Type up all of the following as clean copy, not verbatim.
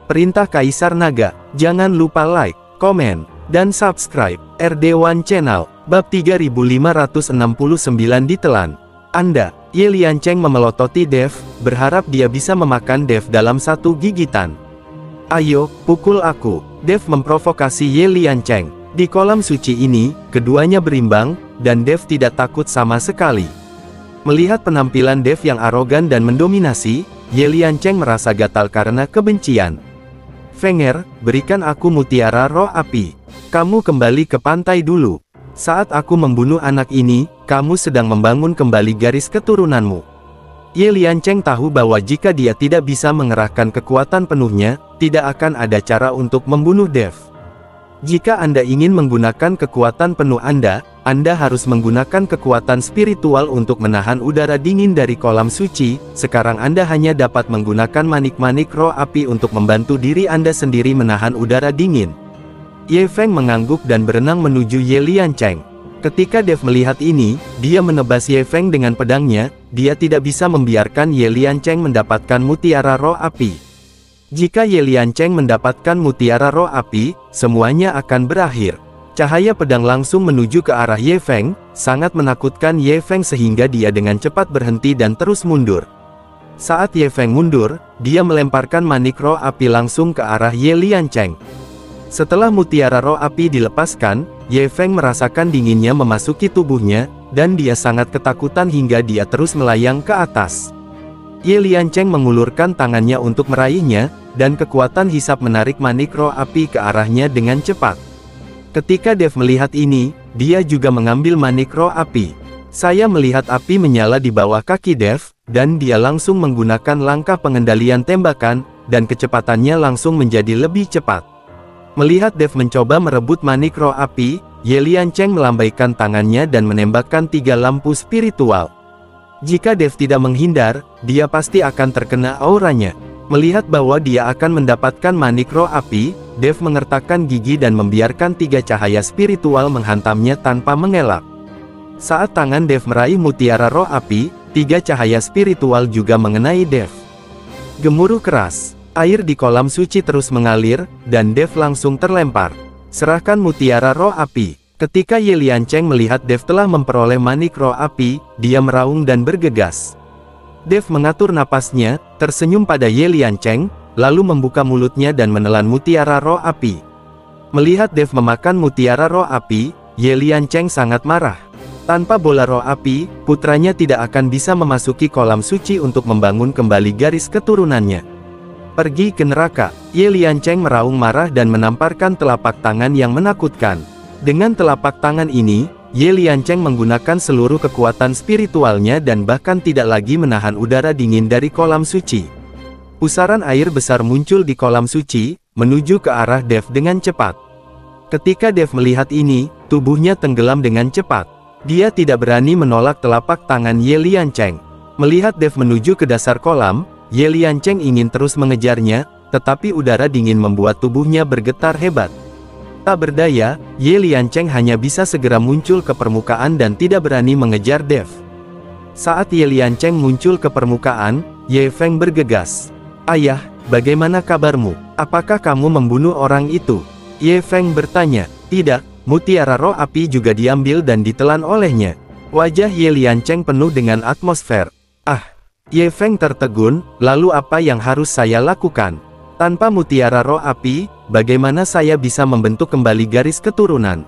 Perintah Kaisar Naga. Jangan lupa like, komen, dan subscribe RD1 Channel. Bab 3569 ditelan. Anda, Ye Liancheng memelototi Dev, berharap dia bisa memakan Dev dalam satu gigitan. Ayo, pukul aku. Dev memprovokasi Ye Liancheng. Di kolam suci ini, keduanya berimbang, dan Dev tidak takut sama sekali. Melihat penampilan Dev yang arogan dan mendominasi, Ye Liancheng merasa gatal karena kebencian. Fenger, berikan aku mutiara roh api. Kamu kembali ke pantai dulu. Saat aku membunuh anak ini, kamu sedang membangun kembali garis keturunanmu. Ye Liancheng tahu bahwa jika dia tidak bisa mengerahkan kekuatan penuhnya, tidak akan ada cara untuk membunuh Dev. Jika Anda ingin menggunakan kekuatan penuh Anda harus menggunakan kekuatan spiritual untuk menahan udara dingin dari kolam suci. Sekarang Anda hanya dapat menggunakan manik-manik roh api untuk membantu diri Anda sendiri menahan udara dingin. Ye Feng mengangguk dan berenang menuju Ye Liancheng. Ketika Dev melihat ini, dia menebas Ye Feng dengan pedangnya. Dia tidak bisa membiarkan Ye Liancheng mendapatkan mutiara roh api. Jika Ye Liancheng mendapatkan mutiara roh api, semuanya akan berakhir. Cahaya pedang langsung menuju ke arah Ye Feng, sangat menakutkan Ye Feng sehingga dia dengan cepat berhenti dan terus mundur. Saat Ye Feng mundur, dia melemparkan manik roh api langsung ke arah Ye Liancheng. Setelah mutiara roh api dilepaskan, Ye Feng merasakan dinginnya memasuki tubuhnya, dan dia sangat ketakutan hingga dia terus melayang ke atas. Ye Liancheng mengulurkan tangannya untuk meraihnya, dan kekuatan hisap menarik manik roh api ke arahnya dengan cepat. Ketika Dev melihat ini, dia juga mengambil manik roh api. Saya melihat api menyala di bawah kaki Dev, dan dia langsung menggunakan langkah pengendalian tembakan, dan kecepatannya langsung menjadi lebih cepat. Melihat Dev mencoba merebut manik roh api, Ye Liancheng melambaikan tangannya dan menembakkan 3 lampu spiritual. Jika Dev tidak menghindar, dia pasti akan terkena auranya. Melihat bahwa dia akan mendapatkan manik roh api, Dev mengertakkan gigi dan membiarkan 3 cahaya spiritual menghantamnya tanpa mengelak. Saat tangan Dev meraih mutiara roh api, 3 cahaya spiritual juga mengenai Dev. Gemuruh keras, air di kolam suci terus mengalir, dan Dev langsung terlempar. Serahkan mutiara roh api. Ketika Ye Liancheng melihat Dev telah memperoleh manik roh api, dia meraung dan bergegas. Dev mengatur napasnya, tersenyum pada Ye Liancheng, lalu membuka mulutnya dan menelan mutiara roh api. Melihat Dev memakan mutiara roh api, Ye Liancheng sangat marah. Tanpa bola roh api, putranya tidak akan bisa memasuki kolam suci untuk membangun kembali garis keturunannya. Pergi ke neraka. Ye Liancheng meraung marah dan menamparkan telapak tangan yang menakutkan. Dengan telapak tangan ini, Ye Liancheng menggunakan seluruh kekuatan spiritualnya dan bahkan tidak lagi menahan udara dingin dari kolam suci. Pusaran air besar muncul di kolam suci, menuju ke arah Dev dengan cepat. Ketika Dev melihat ini, tubuhnya tenggelam dengan cepat. Dia tidak berani menolak telapak tangan Ye Liancheng. Melihat Dev menuju ke dasar kolam, Ye Liancheng ingin terus mengejarnya, tetapi udara dingin membuat tubuhnya bergetar hebat. Tak berdaya, Ye Liancheng hanya bisa segera muncul ke permukaan dan tidak berani mengejar Dev. Saat Ye Liancheng muncul ke permukaan, Ye Feng bergegas. Ayah, bagaimana kabarmu? Apakah kamu membunuh orang itu? Ye Feng bertanya. Tidak, mutiara roh api juga diambil dan ditelan olehnya. Wajah Ye Liancheng penuh dengan atmosfer. Ah! Ye Feng tertegun, lalu apa yang harus saya lakukan? Tanpa mutiara roh api, bagaimana saya bisa membentuk kembali garis keturunan?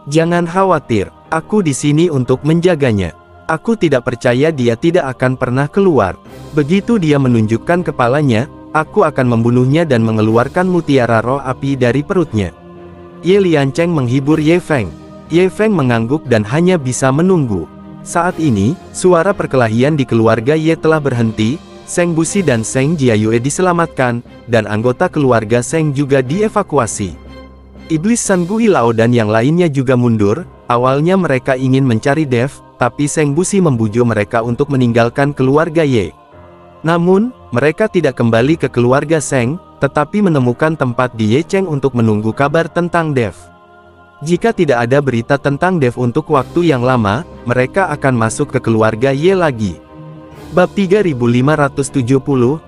Jangan khawatir, aku di sini untuk menjaganya. Aku tidak percaya dia tidak akan pernah keluar. Begitu dia menunjukkan kepalanya, aku akan membunuhnya dan mengeluarkan mutiara roh api dari perutnya. Ye Liancheng menghibur Ye Feng. Ye Feng mengangguk dan hanya bisa menunggu. Saat ini, suara perkelahian di keluarga Ye telah berhenti. Seng Busi dan Seng Jiayue diselamatkan, dan anggota keluarga Seng juga dievakuasi. Iblis San Gui Lao dan yang lainnya juga mundur. Awalnya mereka ingin mencari Dev, tapi Seng Busi membujuk mereka untuk meninggalkan keluarga Ye. Namun, mereka tidak kembali ke keluarga Seng, tetapi menemukan tempat di Yecheng untuk menunggu kabar tentang Dev. Jika tidak ada berita tentang Dev untuk waktu yang lama, mereka akan masuk ke keluarga Ye lagi. Bab 3570,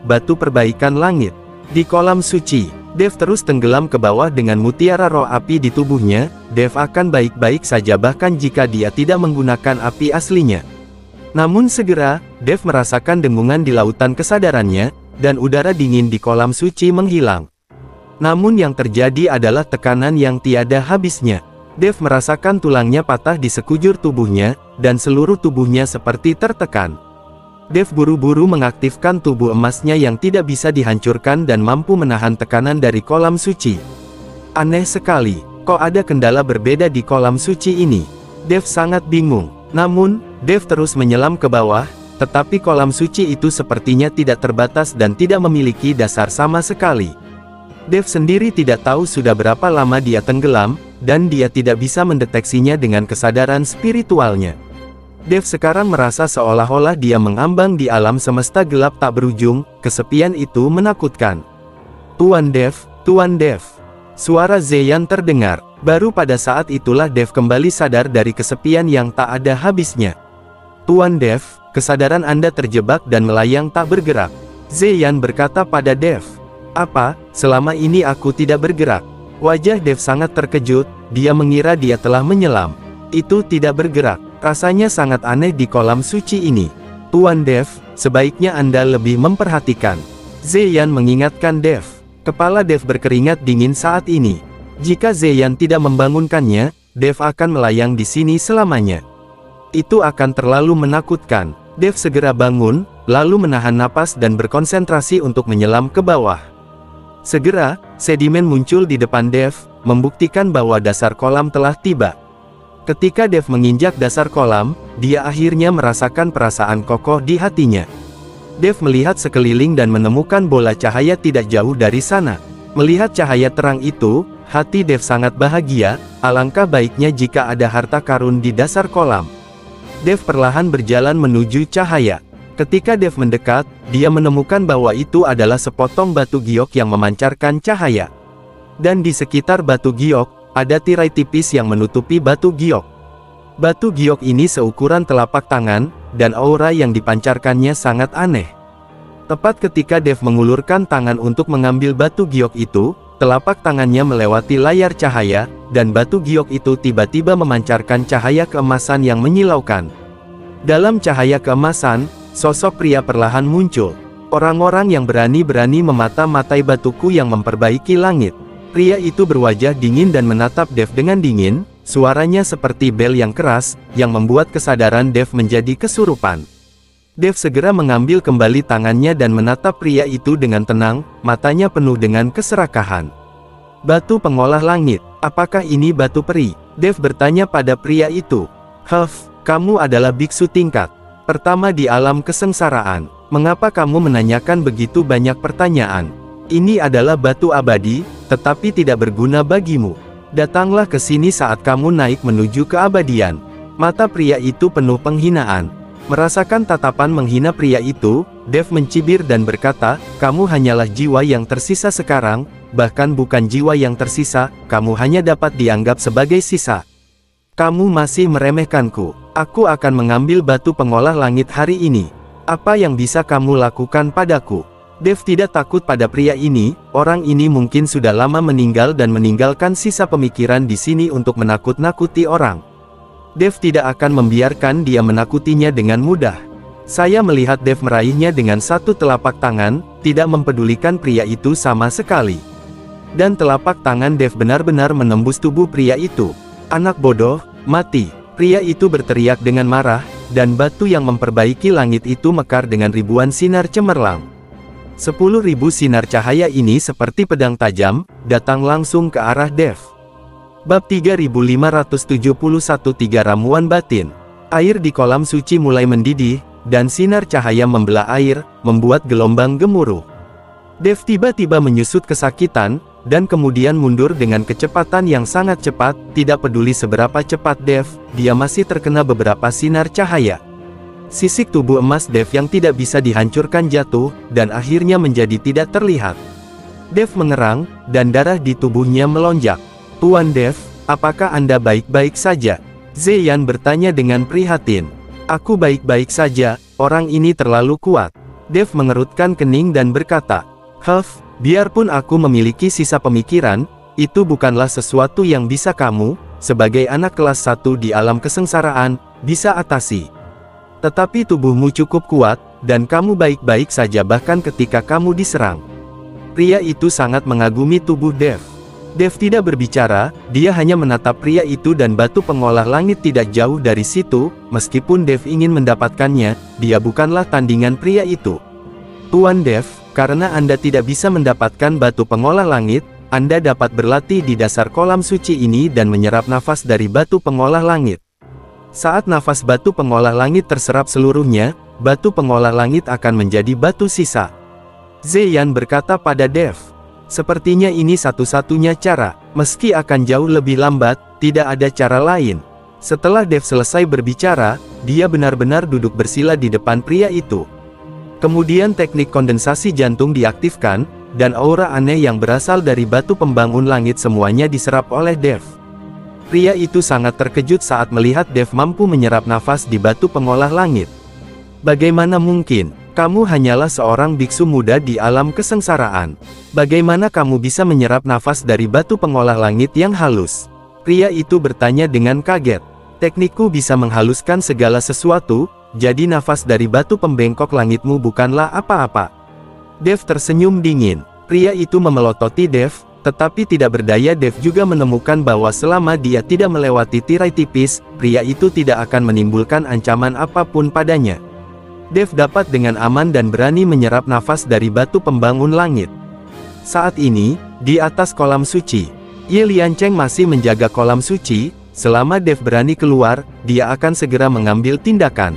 Batu Perbaikan Langit. Di kolam suci, Dev terus tenggelam ke bawah dengan mutiara roh api di tubuhnya. Dev akan baik-baik saja bahkan jika dia tidak menggunakan api aslinya. Namun segera, Dev merasakan dengungan di lautan kesadarannya, dan udara dingin di kolam suci menghilang. Namun yang terjadi adalah tekanan yang tiada habisnya. Dev merasakan tulangnya patah di sekujur tubuhnya, dan seluruh tubuhnya seperti tertekan. Dev buru-buru mengaktifkan tubuh emasnya yang tidak bisa dihancurkan dan mampu menahan tekanan dari kolam suci. Aneh sekali, kok ada kendala berbeda di kolam suci ini? Dev sangat bingung. Namun, Dev terus menyelam ke bawah, tetapi kolam suci itu sepertinya tidak terbatas dan tidak memiliki dasar sama sekali. Dev sendiri tidak tahu sudah berapa lama dia tenggelam, dan dia tidak bisa mendeteksinya dengan kesadaran spiritualnya. Dev sekarang merasa seolah-olah dia mengambang di alam semesta gelap tak berujung. Kesepian itu menakutkan. Tuan Dev, Tuan Dev. Suara Zeyan terdengar. Baru pada saat itulah Dev kembali sadar dari kesepian yang tak ada habisnya. Tuan Dev, kesadaran Anda terjebak dan melayang tak bergerak. Zeyan berkata pada Dev. Apa, selama ini aku tidak bergerak? Wajah Dev sangat terkejut, dia mengira dia telah menyelam. Itu tidak bergerak, rasanya sangat aneh di kolam suci ini. Tuan Dev, sebaiknya Anda lebih memperhatikan. Zeyan mengingatkan Dev. Kepala Dev berkeringat dingin saat ini. Jika Zeyan tidak membangunkannya, Dev akan melayang di sini selamanya. Itu akan terlalu menakutkan. Dev segera bangun, lalu menahan napas dan berkonsentrasi untuk menyelam ke bawah. Segera, sedimen muncul di depan Dev, membuktikan bahwa dasar kolam telah tiba. Ketika Dev menginjak dasar kolam, dia akhirnya merasakan perasaan kokoh di hatinya. Dev melihat sekeliling dan menemukan bola cahaya tidak jauh dari sana. Melihat cahaya terang itu, hati Dev sangat bahagia. Alangkah baiknya jika ada harta karun di dasar kolam. Dev perlahan berjalan menuju cahaya. Ketika Dev mendekat, dia menemukan bahwa itu adalah sepotong batu giok yang memancarkan cahaya. Dan di sekitar batu giok, ada tirai tipis yang menutupi batu giok. Batu giok ini seukuran telapak tangan, dan aura yang dipancarkannya sangat aneh. Tepat ketika Dev mengulurkan tangan untuk mengambil batu giok itu, telapak tangannya melewati layar cahaya, dan batu giok itu tiba-tiba memancarkan cahaya keemasan yang menyilaukan. Dalam cahaya keemasan, sosok pria perlahan muncul. Orang-orang yang berani-berani memata-matai batuku yang memperbaiki langit. Pria itu berwajah dingin dan menatap Dev dengan dingin, suaranya seperti bel yang keras, yang membuat kesadaran Dev menjadi kesurupan. Dev segera mengambil kembali tangannya dan menatap pria itu dengan tenang, matanya penuh dengan keserakahan. Batu pengolah langit, apakah ini batu peri? Dev bertanya pada pria itu. Huff, kamu adalah biksu tingkat pertama di alam kesengsaraan. Mengapa kamu menanyakan begitu banyak pertanyaan? Ini adalah batu abadi, tetapi tidak berguna bagimu. Datanglah ke sini saat kamu naik menuju keabadian. Mata pria itu penuh penghinaan. Merasakan tatapan menghina pria itu, Dev mencibir dan berkata, kamu hanyalah jiwa yang tersisa sekarang, bahkan bukan jiwa yang tersisa, kamu hanya dapat dianggap sebagai sisa. Kamu masih meremehkanku. Aku akan mengambil batu pengolah langit hari ini. Apa yang bisa kamu lakukan padaku? Dev tidak takut pada pria ini, orang ini mungkin sudah lama meninggal dan meninggalkan sisa pemikiran di sini untuk menakut-nakuti orang. Dev tidak akan membiarkan dia menakutinya dengan mudah. Saya melihat Dev meraihnya dengan satu telapak tangan, tidak mempedulikan pria itu sama sekali. Dan telapak tangan Dev benar-benar menembus tubuh pria itu. Anak bodoh, mati! Pria itu berteriak dengan marah, dan batu yang memperbaiki langit itu mekar dengan ribuan sinar cemerlang. 10.000 sinar cahaya ini seperti pedang tajam, datang langsung ke arah Dev. Bab 3571 Tiga Ramuan Batin. Air di kolam suci mulai mendidih, dan sinar cahaya membelah air, membuat gelombang gemuruh. Dev tiba-tiba menyusut kesakitan, dan kemudian mundur dengan kecepatan yang sangat cepat. Tidak peduli seberapa cepat Dev, dia masih terkena beberapa sinar cahaya. Sisik tubuh emas Dev yang tidak bisa dihancurkan jatuh, dan akhirnya menjadi tidak terlihat. Dev mengerang, dan darah di tubuhnya melonjak. Tuan Dev, apakah Anda baik-baik saja? Zeyan bertanya dengan prihatin. Aku baik-baik saja, orang ini terlalu kuat. Dev mengerutkan kening dan berkata, Huff, Biarpun aku memiliki sisa pemikiran, itu bukanlah sesuatu yang bisa kamu, sebagai anak kelas 1 di alam kesengsaraan, bisa atasi. Tetapi tubuhmu cukup kuat, dan kamu baik-baik saja bahkan ketika kamu diserang. Pria itu sangat mengagumi tubuh Dev. Dev tidak berbicara, dia hanya menatap pria itu dan batu pengolah langit tidak jauh dari situ. Meskipun Dev ingin mendapatkannya, dia bukanlah tandingan pria itu. Tuan Dev, karena Anda tidak bisa mendapatkan batu pengolah langit, Anda dapat berlatih di dasar kolam suci ini dan menyerap nafas dari batu pengolah langit. Saat nafas batu pengolah langit terserap seluruhnya, batu pengolah langit akan menjadi batu sisa. Zeyan berkata pada Dev, sepertinya ini satu-satunya cara, meski akan jauh lebih lambat, tidak ada cara lain. Setelah Dev selesai berbicara, dia benar-benar duduk bersila di depan pria itu. Kemudian teknik kondensasi jantung diaktifkan, dan aura aneh yang berasal dari batu pembangun langit semuanya diserap oleh Dev. Pria itu sangat terkejut saat melihat Dev mampu menyerap nafas di batu pengolah langit. Bagaimana mungkin? Kamu hanyalah seorang biksu muda di alam kesengsaraan. Bagaimana kamu bisa menyerap nafas dari batu pengolah langit yang halus? Pria itu bertanya dengan kaget. Teknikku bisa menghaluskan segala sesuatu, jadi nafas dari batu pembengkok langitmu bukanlah apa-apa. Dev tersenyum dingin. Pria itu memelototi Dev, tetapi tidak berdaya. Dev juga menemukan bahwa selama dia tidak melewati tirai tipis, pria itu tidak akan menimbulkan ancaman apapun padanya. Dev dapat dengan aman dan berani menyerap nafas dari batu pembangun langit. Saat ini, di atas kolam suci, Ye Liancheng masih menjaga kolam suci. Selama Dev berani keluar, dia akan segera mengambil tindakan.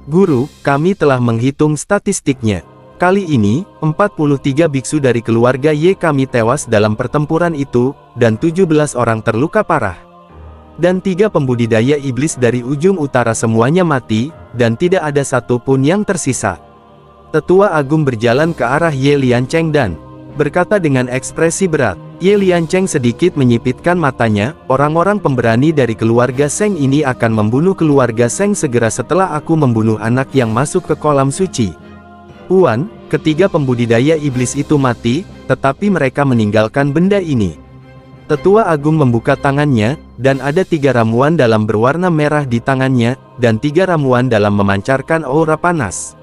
Guru, kami telah menghitung statistiknya. Kali ini, 43 biksu dari keluarga Ye kami tewas dalam pertempuran itu, dan 17 orang terluka parah. Dan 3 pembudidaya iblis dari ujung utara semuanya mati, dan tidak ada satupun yang tersisa. Tetua Agung berjalan ke arah Ye Liancheng dan berkata dengan ekspresi berat. Ye Liancheng sedikit menyipitkan matanya, orang-orang pemberani dari keluarga Seng ini akan membunuh keluarga Seng segera setelah aku membunuh anak yang masuk ke kolam suci. Puan, ketiga pembudidaya iblis itu mati, tetapi mereka meninggalkan benda ini. Tetua Agung membuka tangannya, dan ada 3 ramuan dalam berwarna merah di tangannya, dan 3 ramuan dalam memancarkan aura panas.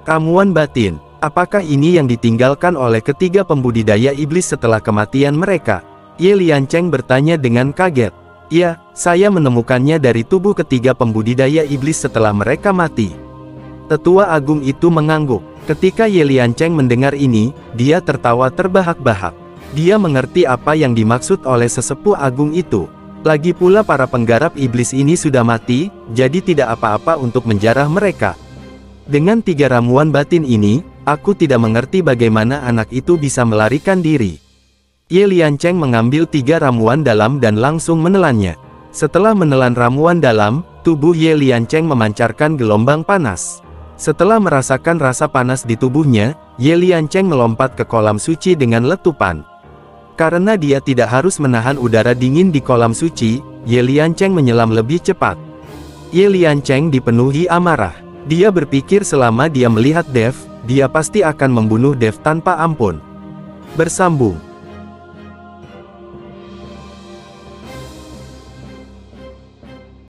Ramuan batin, apakah ini yang ditinggalkan oleh ketiga pembudidaya iblis setelah kematian mereka? Ye Liancheng bertanya dengan kaget. Ya, saya menemukannya dari tubuh ketiga pembudidaya iblis setelah mereka mati. Tetua Agung itu mengangguk. Ketika Ye Liancheng mendengar ini, dia tertawa terbahak-bahak. Dia mengerti apa yang dimaksud oleh sesepuh agung itu. Lagi pula para penggarap iblis ini sudah mati, jadi tidak apa-apa untuk menjarah mereka. Dengan 3 ramuan batin ini, aku tidak mengerti bagaimana anak itu bisa melarikan diri. Ye Liancheng mengambil 3 ramuan dalam dan langsung menelannya. Setelah menelan ramuan dalam, tubuh Ye Liancheng memancarkan gelombang panas. Setelah merasakan rasa panas di tubuhnya, Ye Liancheng melompat ke kolam suci dengan letupan. Karena dia tidak harus menahan udara dingin di kolam suci, Ye Liancheng menyelam lebih cepat. Ye Liancheng dipenuhi amarah. Dia berpikir selama dia melihat Dev, dia pasti akan membunuh Dev tanpa ampun. Bersambung.